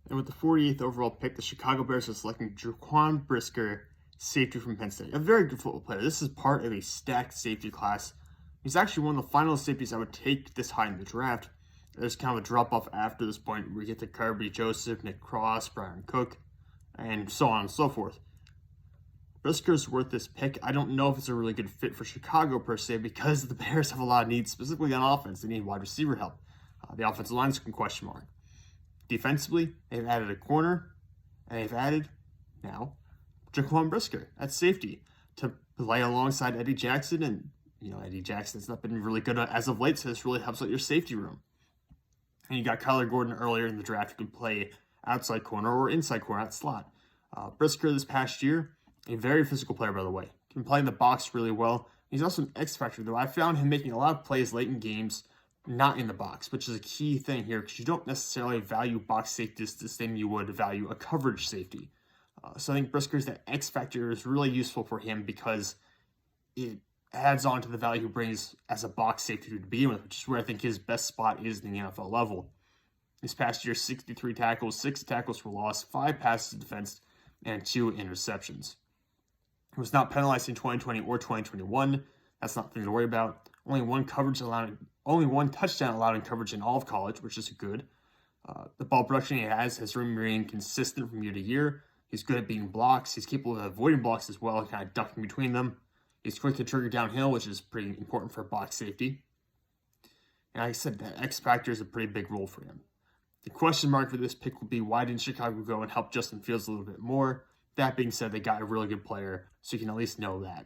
And with the 48th overall pick, the Chicago Bears are selecting Jaquan Brisker, safety from Penn State. A very good football player. This is part of a stacked safety class. He's actually one of the final safeties I would take this high in the draft. There's kind of a drop-off after this point where we get to Kirby Joseph, Nick Cross, Brian Cook, and so on and so forth. Brisker's worth this pick. I don't know if it's a really good fit for Chicago per se because the Bears have a lot of needs, specifically on offense. They need wide receiver help. The offensive line is a question mark. Defensively, they've added a corner, and they've added, now, Jaquan Brisker at safety to play alongside Eddie Jackson. And, Eddie Jackson's not been really good as of late, so this really helps out your safety room. And you got Kyler Gordon earlier in the draft who can play outside corner or inside corner at slot. Brisker this past year, a very physical player, by the way. Can play in the box really well. He's also an X factor, though. I found him making a lot of plays late in games, not in the box, which is a key thing here because you don't necessarily value box safeties the same you would value a coverage safety. So I think Brisker's that X factor is really useful for him because it adds on to the value he brings as a box safety to begin with, which is where I think his best spot is in the NFL level. This past year, 63 tackles, 6 tackles for loss, 5 passes defense, and 2 interceptions. He was not penalized in 2020 or 2021. That's not something to worry about. Only one touchdown allowed in coverage in all of college, which is good. The ball production he has remained consistent from year to year. He's good at beating blocks. He's capable of avoiding blocks as well, kind of ducking between them. He's quick to trigger downhill, which is pretty important for box safety. And like I said, the X factor is a pretty big role for him. The question mark for this pick would be, why didn't Chicago go and help Justin Fields a little bit more? That being said, they got a really good player, so you can at least know that.